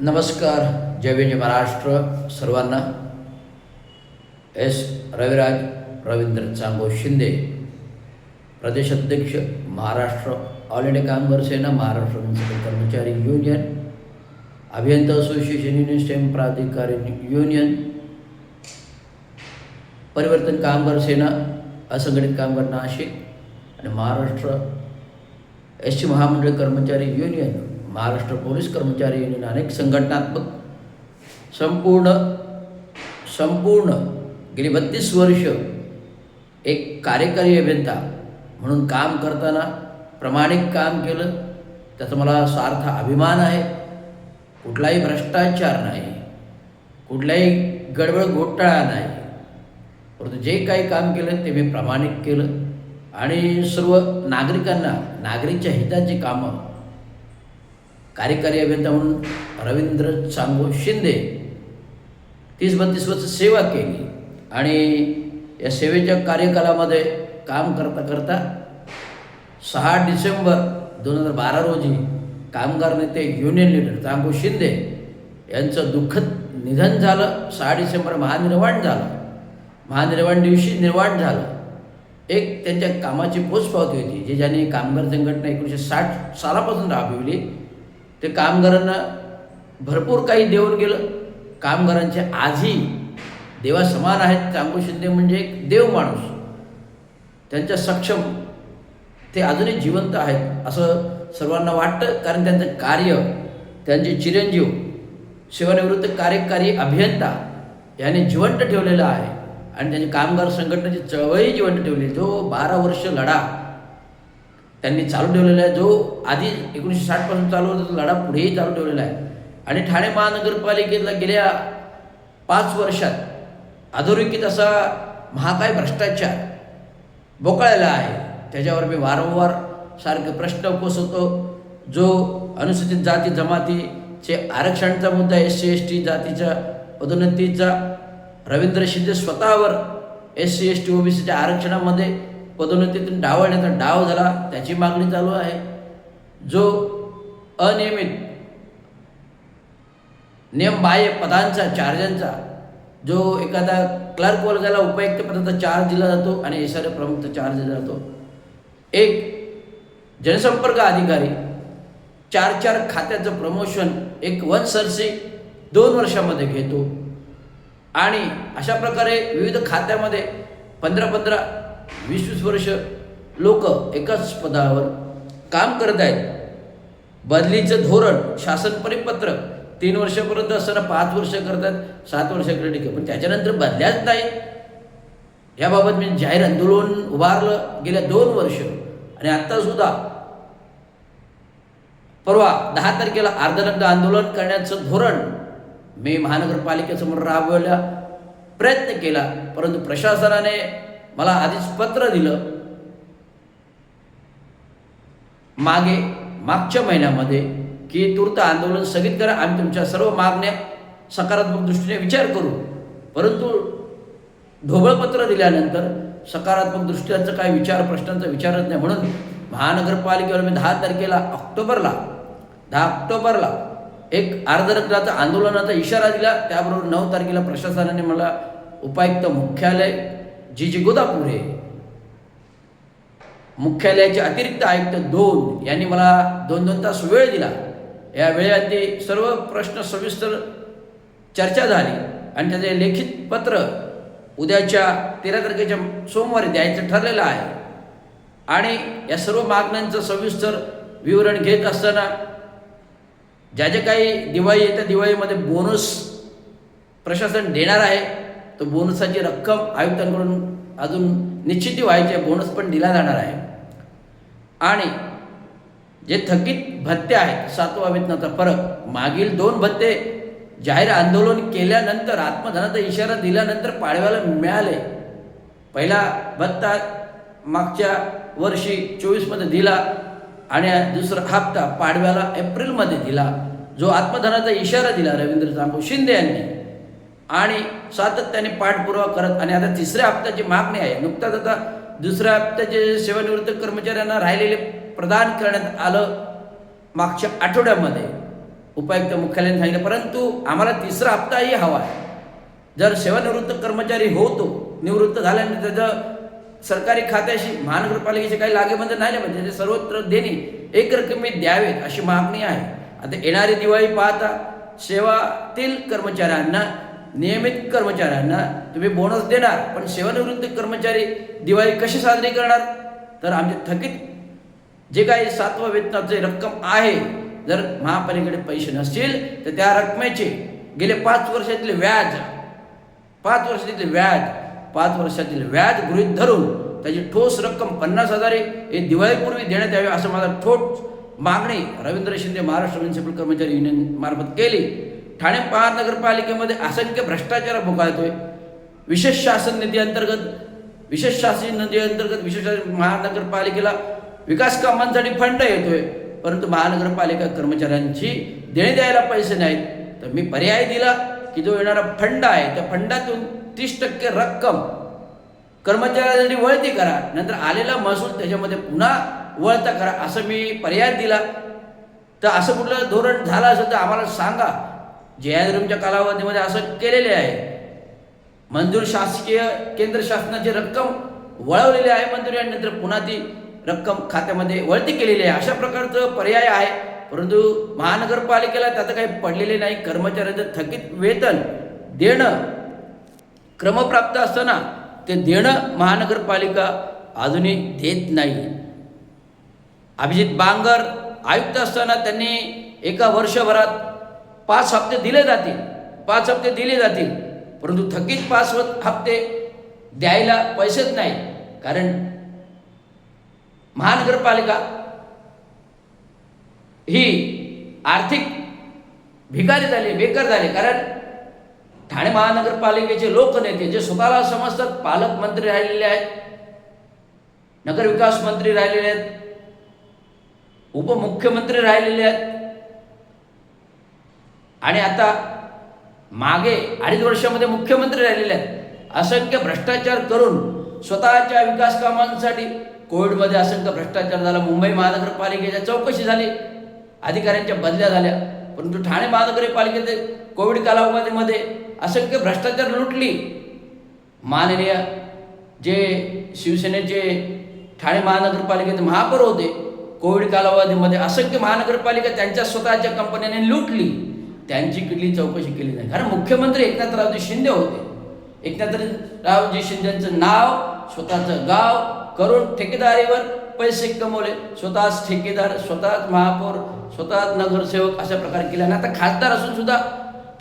नमस्कार. जय विजय महाराष्ट्र सर्वांना. एस रविराज रवींद्र चांगो शिंदे, प्रदेशाध्यक्ष महाराष्ट्र ऑल इंडिया कामगार सेना, महाराष्ट्र म्युनिसिपल कर्मचारी युनियन, अभियंता असोसिएशन युनियन, स्टेम प्राधिकारी युनियन, परिवर्तन कामगार सेना, असंघटित कामगार नाशिक आणि महाराष्ट्र एस टी महामंडळ कर्मचारी युनियन, महाराष्ट्र पोलीस कर्मचारी युनियन, अनेक संघटनात्मक संपूर्ण गेली 32 वर्ष एक कार्यकारी अभियंता म्हणून काम करताना प्रामाणिक काम केलं. त्याचा मला सार्थ अभिमान आहे. कुठलाही भ्रष्टाचार नाही, कुठलाही गडबड घोटाळा नाही, परंतु जे काही काम केलं ते मी प्रामाणिक केलं आणि सर्व नागरिकांना नागरिकच्या हिताची कामं कार्यकारी अभियंता म्हणून रवींद्र चांगो शिंदे 30-32 वर्ष सेवा केली आणि या सेवेच्या कार्यकालामध्ये काम करता करता 6 डिसेंबर 2012 रोजी कामगार नेते युनियन लीडर चांगो शिंदे यांचं दुःखद निधन झालं. 6 डिसेंबर महानिर्वाण झालं. महानिर्वाण दिवशी निर्वाण झालं. एक त्यांच्या कामाची पोचपावती होती जे ज्यांनी कामगार संघटना 1960 सालापासून राबविली. ते कामगारांना भरपूर काही देऊन गेलं. कामगारांचे आजही देवा समान आहेत. चांगो शिंदे म्हणजे एक देव माणूस. त्यांच्या सक्षम ते अजूनही जिवंत आहेत असं सर्वांना वाटतं, कारण त्यांचं कार्य, त्यांचे चिरंजीव सेवानिवृत्त कार्यकारी अभियंता याने जिवंत ठेवलेलं आहे आणि त्यांची कामगार संघटनेची चळवळी जिवंत ठेवली. जो 12 वर्ष लढा त्यांनी चालू ठेवलेला आहे, जो आधी 1960 पासून चालू होता तो लढा पुढेही चालू ठेवलेला आहे. आणि ठाणे महानगरपालिकेला गेल्या 5 वर्षात अधोरेखित असा महाकाय भ्रष्टाचार बोकाळलेला आहे. त्याच्यावर मी वारंवार सारखे प्रश्न उपसवतो. जो अनुसूचित जाती जमातीचे आरक्षणाचा मुद्दा, SC ST जातीच्या पदोन्नतीचा, रवींद्र शिंदे स्वतःवर SC ST OBCच्या आरक्षणामध्ये पदोन्नतीतून डावलण्याचा डाव झाला, त्याची मागणी चालू आहे. जो अनियमित नियमबाह्य पदांचा, चार्जांचा, जो एखादा क्लर्क वर्गाला उपायुक्त पदाचा चार्ज दिला जातो आणि SR प्रमुखचा चार्ज दिला जातो. एक जनसंपर्क अधिकारी 4 खात्याचं प्रमोशन एक वनसरसी 2 वर्षामध्ये घेतो आणि अशा प्रकारे विविध खात्यामध्ये 15-15, 20-20 वर्ष लोक एकाच पदावर काम करत आहेत. बदलीचं धोरण, शासन परिपत्रक 3 वर्षापर्यंत असताना 5 वर्ष करतात, 7 वर्षाकडे ठीक आहे, पण त्याच्यानंतर बदल्याच नाही. याबाबत मी जाहीर आंदोलन उभारलं गेल्या 2 वर्ष आणि आत्तासुद्धा परवा 10 तारखेला अर्धनग्न आंदोलन करण्याचं धोरण मी महानगरपालिकेसमोर राबवायला प्रयत्न केला, परंतु प्रशासनाने मला आधीच पत्र दिलं मागच्या महिन्यामध्ये की तूर्त आंदोलन स्थगित करा, आम्ही तुमच्या सर्व मागण्या सकारात्मक दृष्टीने विचार करू. परंतु ढोबळपत्र दिल्यानंतर सकारात्मक दृष्टीचा काही प्रश्नांचा विचारच नाही. म्हणून महानगरपालिकेवर मी 10 ऑक्टोबरला एक अर्धनग्नाचा आंदोलनाचा इशारा दिला. त्याबरोबर 9 तारखेला प्रशासनाने मला उपायुक्त मुख्यालय जी गोदापूर हे मुख्यालयाचे अतिरिक्त आयुक्त 2 यांनी मला 2-2 तास वेळ दिला. या वेळेआधी सर्व प्रश्न सविस्तर चर्चा झाली आणि त्याचे लेखित पत्र उद्याच्या 13 तारखेच्या सोमवारी द्यायचं ठरलेलं आहे. आणि या सर्व मागण्यांचं सविस्तर विवरण घेत असताना ज्या काही दिवाळी येत्या दिवाळीमध्ये बोनस प्रशासन देणार आहे, तो बोनसाची रक्कम आयुक्तांकडून अजून निश्चिती व्हायची आहे. बोनस पण दिला जाणार आहे. आणि जे थकीत भत्ते आहेत, 7वा वेतनाचा फरक, मागील 2 भत्ते जाहीर आंदोलन केल्यानंतर, आत्मधनाचा इशारा दिल्यानंतर पाडव्याला मिळाले. पहिला भत्ता मागच्या वर्षी 24मध्ये दिला आणि दुसरा हप्ता पाडव्याला एप्रिलमध्ये दिला, जो आत्मधनाचा इशारा दिला रवींद्र चांगो शिंदे यांनी आणि सातत्याने पाठपुरावा करत. आणि आता 3ऱ्या हप्त्याची मागणी आहे. नुकताच आता 2ऱ्या हप्त्याचे सेवानिवृत्त कर्मचाऱ्यांना राहिलेले प्रदान करण्यात आलं मागच्या आठवड्यामध्ये. उपायुक्त मुख्यालयाने सांगितलं, परंतु आम्हाला तिसरा हप्ताही हवा आहे. जर सेवानिवृत्त कर्मचारी होतो, निवृत्त झाल्यानंतर त्याचं सरकारी खात्याशी महानगरपालिकेचे काही लागेबंद नाही म्हणजे त्याचे सर्वत्र देणे एक रकमेत द्यावेत अशी मागणी आहे. आता येणारी दिवाळी पाहता सेवातील कर्मचाऱ्यांना, नियमित कर्मचाऱ्यांना तुम्ही बोनस देणार, पण सेवानिवृत्त कर्मचारी दिवाळी कशी साजरी करणार? तर आमचे थकीत जे काही 7व्या वेतनाचे रक्कम आहे, जर महापालिकेकडे पैसे नसतील तर त्या रकमेचे गेले 5 वर्षातील व्याज 5 वर्षातील व्याज गृहीत धरून त्याची ठोस रक्कम 50,000 हे दिवाळीपूर्वी देण्यात यावे असं माझा ठोस मागणी रवींद्र शिंदे महाराष्ट्र म्युनिसिपल कर्मचारी युनियन मार्फत केली. ठाणे महानगरपालिकेमध्ये असंख्य भ्रष्टाचार भोगाळतोय. विशेष शासन निधी अंतर्गत विशेष महानगरपालिकेला विकास कामांसाठी फंड येतोय, परंतु महानगरपालिका कर्मचाऱ्यांची देणे द्यायला पैसे नाहीत. तर मी पर्याय दिला की जो येणारा फंड आहे त्या फंडातून 30% रक्कम कर्मचाऱ्यांसाठी वळती करा, नंतर आलेला महसूल त्याच्यामध्ये पुन्हा वळता करा, असं मी पर्याय दिला. तर असं कुठलं धोरण झालं असेल तर आम्हाला सांगा. JIDRMच्या कालावधीमध्ये असं केलेले आहे. मंजूर शासकीय केंद्र शासनाची रक्कम वळवलेली आहे मंजुरी आणि नंतर पुन्हा ती रक्कम खात्यामध्ये वळती केलेली आहे. अशा प्रकारचं पर्याय आहे, परंतु महानगरपालिकेला त्याचं काही पडलेले नाही. कर्मचाऱ्यांचं थकीत वेतन देणं क्रमप्राप्त असताना ते देणं महानगरपालिका अजूनही देत नाही. अभिजित बांगर आयुक्त असताना त्यांनी एका वर्षभरात 5 हप्ते दिले जातील, परंतु थकीत 5 हप्ते द्यायला पैसेच नाही. कारण महानगरपालिका ही आर्थिक भिकारी झाली, बेकार झाली. कारण ठाणे महानगरपालिकेचे लोकनेते जे स्वतःला समजतात पालकमंत्री राहिलेले आहेत, नगरविकास मंत्री राहिलेले आहेत, उपमुख्यमंत्री राहिलेले आहेत आणि आता मागे 2.5 वर्षामध्ये मुख्यमंत्री राहिलेले आहेत. असंख्य भ्रष्टाचार करून स्वतःच्या विकास कामांसाठी कोविडमध्ये असंख्य भ्रष्टाचार झाला. मुंबई महानगरपालिकेच्या चौकशी झाली, अधिकाऱ्यांच्या बदल्या झाल्या, परंतु ठाणे महानगरपालिकेचे कोविड कालावधीमध्ये असंख्य भ्रष्टाचार लुटली. माननीय जे शिवसेनेचे ठाणे महानगरपालिकेचे महापौर होते, कोविड कालावधीमध्ये असंख्य महानगरपालिका त्यांच्या स्वतःच्या कंपन्यांनी लुटली, त्यांची कुठली चौकशी केली नाही. कारण मुख्यमंत्री एकनाथरावजी शिंदे होते. एकनाथरावजी शिंदेचं नाव, स्वतःचं गाव करून ठेकेदारीवर पैसे कमवले. स्वतःच ठेकेदार, स्वतःच महापौर, स्वतःच नगरसेवक अशा प्रकारे केले. आणि आता खासदार असून सुद्धा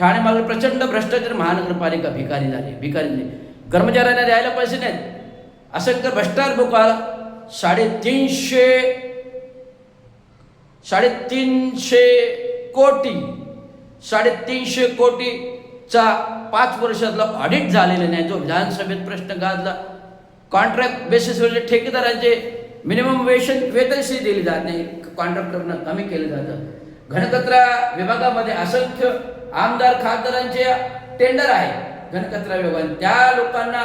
ठाणे महानगर प्रचंड भ्रष्टाचार, महानगरपालिका भिकारी झाली. कर्मचाऱ्यांना द्यायला पैसे नाहीत. असंख्य भ्रष्टाचार भोगाळला. 350 कोटीचा 5 वर्षातला ऑडिट झालेला नाही, जो विधानसभेत प्रश्न गाजला. कॉन्ट्रॅक्ट बेसिसवर ठेकेदारांचे मिनिमम वेतनही दिली जात नाही, कॉन्ट्रॅक्टरना कमी केलं जातं. घनकचरा विभागामध्ये असंख्य आमदार खासदारांचे टेंडर आहे घनकचरा विभाग, त्या लोकांना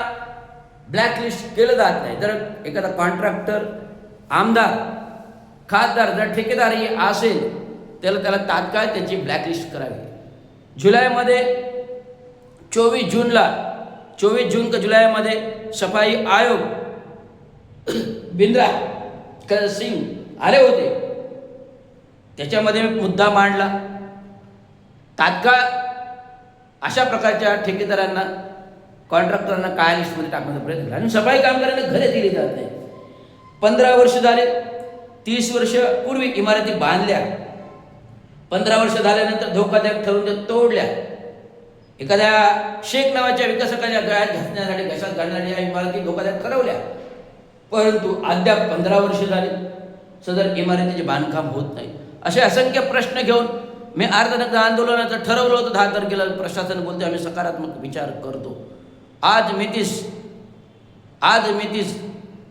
ब्लॅकलिस्ट केलं जात नाही. तर एखादा कॉन्ट्रॅक्टर, आमदार, खासदार जर ठेकेदारी असेल त्याला तात्काळ त्याची ब्लॅकलिस्ट करावी. जुलैमध्ये 24 जून का जुलैमध्ये सफाई आयोग बिंद्रा सिंग आले होते, त्याच्यामध्ये मुद्दा मांडला. तात्काळ अशा प्रकारच्या ठेकेदारांना, कॉन्ट्रॅक्टरांना काळ्या लिस्टमध्ये टाकण्याचा प्रयत्न केला. आणि सफाई कामगारांना घरे दिली जात नाही. 15 वर्ष झाले, 30 वर्ष पूर्वी इमारती बांधल्या, 15 वर्ष झाल्यानंतर धोकादायक ठरून त्या तोडल्या. एखाद्या शेख नावाच्या विकासकाच्या गळ्यात घासण्यासाठी, घशात घालणाऱ्या या इमारती धोकादायक ठरवल्या, परंतु अद्याप 15 वर्ष झाली सदर इमारतीचे बांधकाम होत नाही. असे असंख्य प्रश्न घेऊन मी अर्धनग्न आंदोलनाचं ठरवलं होतं. 10 तारखेला प्रशासन बोलते आम्ही सकारात्मक विचार करतो. आज मितीस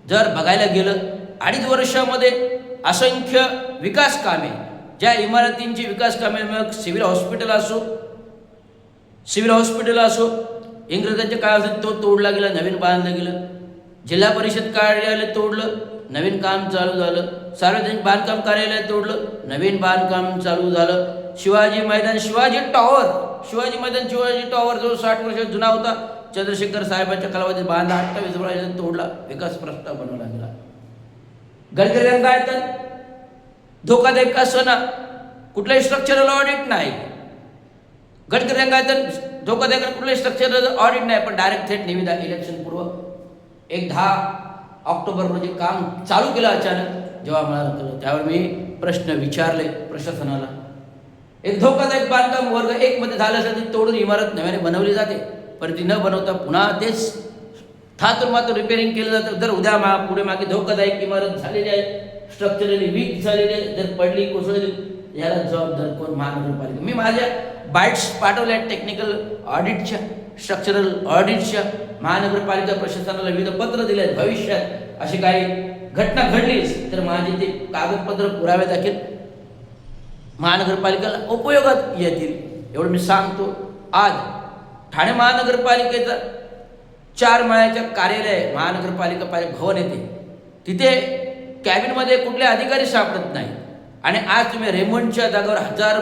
जर बघायला गेलं 2.5 वर्षामध्ये असंख्य विकास कामे, ज्या इमारतींची विकास कामे, मग सिव्हिल हॉस्पिटल असो, इंग्रजांच्या काळात तो तोडला गेला, नवीन बांधलं गेलं. जिल्हा परिषद कार्यालय तोडलं, नवीन काम चालू झालं. सार्वजनिक बांधकाम कार्यालय तोडलं, नवीन बांधकाम चालू झालं. शिवाजी मैदान, शिवाजी टॉवर जो 60 वर्ष जुना होता, चंद्रशेखर साहेबांच्या कालावधीत बांधला, 28 वर्षांनी तोडला, विकास प्रस्ताव बनवला गेला. गडकरी रंगायतन धोकादायक का असं ना, कुठलंही स्ट्रक्चरल ऑडिट नाही. गडकरी रंगायतन धोकादायक कुठलंही स्ट्रक्चरल ऑडिट नाही, पण डायरेक्ट थेट निविदा इलेक्शन पूर्व 10 ऑक्टोबर रोजी काम चालू केलं. अचानक जेव्हा मला कळलं त्यावर मी प्रश्न विचारले प्रशासनाला. एक धोकादायक बांधकाम वर्ग 1 मध्ये झालं असेल ती तोडून इमारत नव्याने बनवली जाते, पण ती न बनवता पुन्हा तेच थातून मात्र रिपेअरिंग केलं जातं. जर उद्या पुढे मागे धोकादायक इमारत झालेली आहे, स्ट्रक्चरली वीक झालेली आहे, जर पडली कोसळली, याला जबाबदार कोण? महानगरपालिका. मी माझ्या बाईट्स पाठवल्या टेक्निकल ऑडिटच्या, स्ट्रक्चरल ऑडिटच्या, महानगरपालिका प्रशासनाला विविध पत्र दिले आहेत. भविष्यात अशी काही घटना घडलीच तर माझे ते कागदपत्र पुरावे दाखल महानगरपालिकेला उपयोगात येतील, एवढं मी सांगतो. आज ठाणे महानगरपालिकेचं 4 माळ्याच्या कार्यालय महानगरपालिका भवन येते, तिथे कॅबिनमध्ये कुठले अधिकारी सापडत नाही. आणि आज तुम्ही रेमंडच्या जागेवर 1000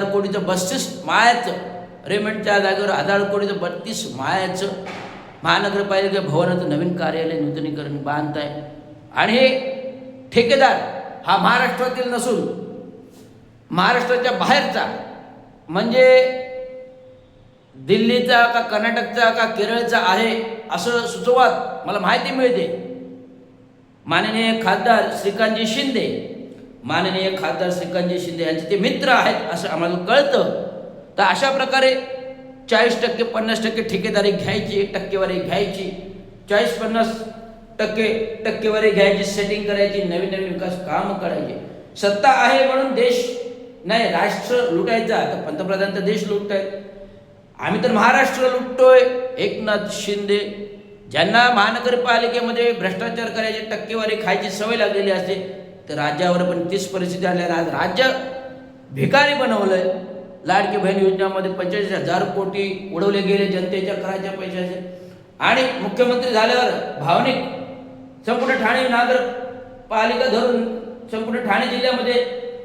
कोटीचं 32 माळ्याचं, रेमंडच्या जागेवर 1000 कोटीचं 32 माळ्याचं महानगरपालिका भवनाचं नवीन कार्यालय नूतनीकरण बांधत आहे. आणि हे ठेकेदार हा महाराष्ट्रातील नसून महाराष्ट्राच्या बाहेरचा, म्हणजे दिल्लीचा का कर्नाटकचा का केरळचा आहे असं सुचवत मला माहिती मिळते. माननीय खासदार श्रीकांतजी शिंदे यांचे ते मित्र आहेत असं आम्हाला कळतं. तर अशा प्रकारे 40% 50% ठेकेदारी घ्यायची, टक्केवारी घ्यायची, 40-50% टक्केवारी घ्यायची, सेटिंग करायची, नवीन विकास काम करायचे. सत्ता आहे म्हणून देश नाही, राष्ट्र लुटायचा. तर पंतप्रधान तर देश लुटतायत, आम्ही तर महाराष्ट्र लुटतोय. एकनाथ शिंदे ज्यांना महानगरपालिकेमध्ये भ्रष्टाचार करायची, टक्केवारी खायची सवय लागलेली असते, तर राज्यावर पण तीच परिस्थिती आली. आज राज्य भिकारी बनवलंय. लाडकी बहीण योजनेमध्ये 45,000 कोटी उडवले गेले जनतेच्या कराच्या पैशाचे. आणि मुख्यमंत्री झाल्यावर भावनिक संपूर्ण ठाणे नगरपालिका धरून संपूर्ण ठाणे जिल्ह्यामध्ये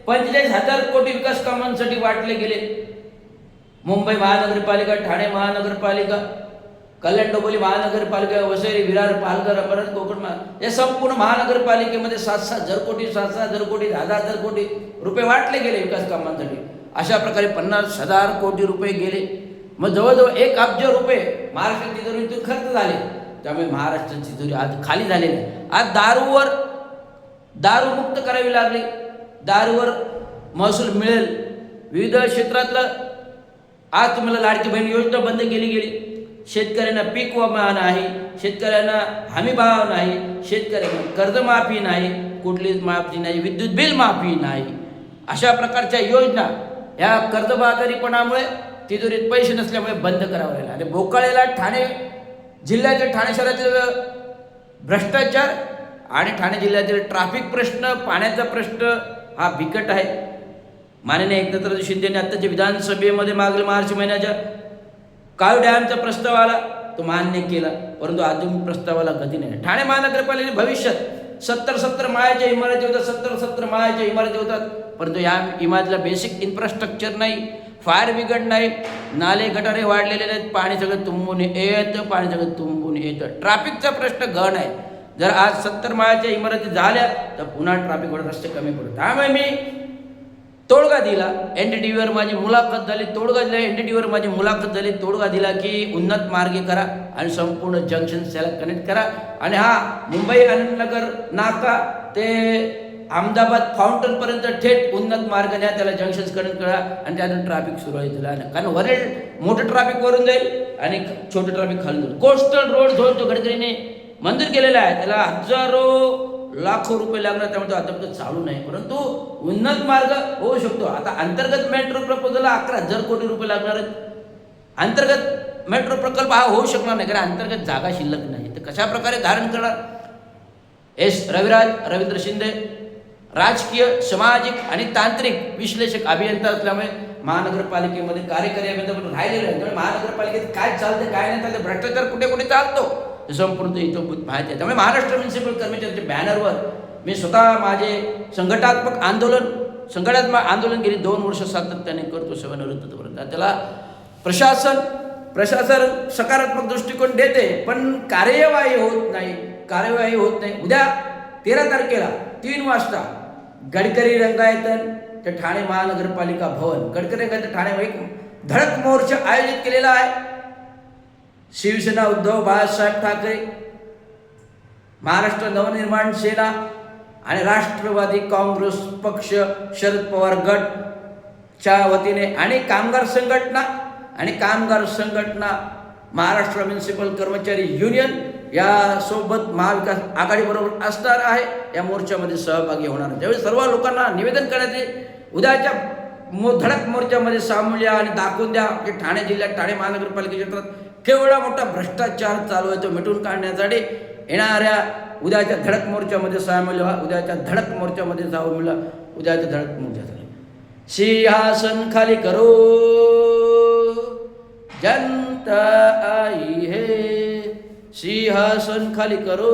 45,000 कोटी विकास कामांसाठी वाटले गेले. मुंबई महानगरपालिका, ठाणे महानगरपालिका, कल्याण डोंबिवली महानगरपालिका, वसई, विरार, पालघर, अमरावती, कोकण या संपूर्ण महानगरपालिकेमध्ये 7,000 कोटी 10,000 कोटी रुपये वाटले गेले विकास कामांसाठी. अशा प्रकारे 50,000 कोटी रुपये गेले. मग जवळजवळ 1 अब्ज रुपये महाराष्ट्राची तिजोरीतून खर्च झाले. त्यामुळे महाराष्ट्राची तिजोरी आज खाली झालेली आहे. आज दारू मुक्त करावी लागली, दारूवर महसूल मिळेल. विविध क्षेत्रातलं आज तुम्हाला लाडकी बहीण योजना बंद केली गेली. शेतकऱ्यांना पीक विमा नाही, शेतकऱ्यांना हमी भाव नाही, शेतकऱ्यांना कर्जमाफी नाही, कुठलीच माफी नाही, विद्युत बिल माफी नाही. अशा प्रकारच्या योजना या कर्जबाजारीपणामुळे तिजोरीत पैसे नसल्यामुळे बंद करावं लागले. आणि बोकाळेला ठाणे जिल्ह्यातील, ठाणे शहरातील भ्रष्टाचार आणि ठाणे जिल्ह्यातील ट्रॅफिक प्रश्न, पाण्याचा प्रश्न हा बिकट आहे. माननीय एकनाथराव शिंदेने आत्ताच्या विधानसभेमध्ये मागील मार्च महिन्याच्या काळ डॅमचा प्रस्ताव आला, तो मान्य केला, परंतु अजून प्रस्तावाला गती नाही. ठाणे महानगरपालिकेने भविष्यात 70 माळ्याच्या इमारती होतात, 70 माळ्याच्या इमारती होतात, परंतु या इमारतीला बेसिक इन्फ्रास्ट्रक्चर नाही, फायर ब्रिगेड नाही, नाले गटारे वाढलेले नाहीत, पाणी सगळं तुंबून येतं, ट्रॅफिकचा प्रश्न गहन आहे. जर आज 70 माळ्याच्या इमारती झाल्या तर पुन्हा ट्रॅफिकवर रस्ते कमी पडतात. त्यामुळे मी तोडगा दिला, NDTVवर माझी मुलाखत झाली, तोडगा दिला की उन्नत मार्गे करा आणि संपूर्ण जंक्शन सेला कनेक्ट करा. आणि मुंबई आनंदनगर नाका ते अहमदाबाद फाउंटनपर्यंत थेट उन्नत मार्ग द्या, त्याला जंक्शन्स कनेक्ट करा आणि त्यातून ट्रॅफिक सुरळीत झालं. कारण वरील मोठं ट्रॅफिक वरून जाईल आणि छोटं ट्रॅफिक खाली जाईल. कोस्टल रोड जो गडकरीने मंजूर केलेला आहे, त्याला हजारो लाखो रुपये लागणार, त्यामुळे तो आता चालू नाही, परंतु उन्नत मार्ग होऊ शकतो. आता अंतर्गत मेट्रो प्रपोजलला 11,000 कोटी रुपये लागणार आहेत. अंतर्गत मेट्रो प्रकल्प हा होऊ शकणार नाही, कारण अंतर्गत जागा शिल्लक नाही. तर कशा प्रकारे धारण करणार? रवींद्र शिंदे राजकीय, सामाजिक आणि तांत्रिक विश्लेषक अभियंता असल्यामुळे महानगरपालिकेमध्ये कार्यकारी अभियंता म्हणून राहिलेले आहे. त्यामुळे महानगरपालिकेत काय चालते काय नाही चालते, भ्रष्टाचार कुठे कुठे चालतो हे संपूर्ण इथं माहिती आहे. त्यामुळे महाराष्ट्र म्युनिसिपल कर्मचाऱ्यांच्या बॅनरवर मी स्वतः माझे संघटनात्मक आंदोलन गेली 2 वर्ष सातत्याने करतो सेवानिवृत्तीपर्यंत. त्याला प्रशासन सकारात्मक दृष्टिकोन देते, पण कार्यवाही होत नाही. उद्या 13 तारखेला 3 वाजता गडकरी रंगायतन ते ठाणे महानगरपालिका भवन, गडकरी रंगायतन ठाणे एक धडक मोर्चा आयोजित केलेला आहे. शिवसेना उद्धव बाळासाहेब ठाकरे, महाराष्ट्र नवनिर्माण सेना आणि राष्ट्रवादी काँग्रेस पक्ष, शरद पवार गटच्या वतीने आणि कामगार संघटना महाराष्ट्र म्युनिसिपल कर्मचारी युनियन यासोबत महाविकास आघाडीबरोबर असणार आहे. या मोर्चामध्ये सहभागी होणार. त्यावेळी सर्व लोकांना निवेदन करण्याचे उद्याच्या धडक मोर्चामध्ये सामील या आणि दाखवून द्या की ठाणे जिल्ह्यात ठाणे महानगरपालिका क्षेत्रात केवढा मोठा भ्रष्टाचार चालू आहे तो मिटून काढण्यासाठी येणाऱ्या उद्याच्या धडक मोर्चामध्ये सामील व्हा. उद्याच्या धडक मोर्चामध्ये सिंहासन खाली करो, जनता आई है. सिंहासन खाली करो,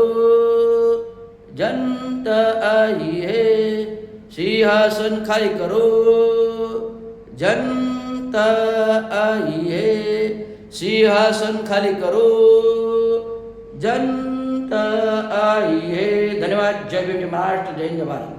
जनता आई है. सिंहासन खाली करो, जनता आई है. सिंहासन खाली करो, जनता आई है. धन्यवाद. जय भीम, जय महाराष्ट्र, जय हिंद, जय भारत.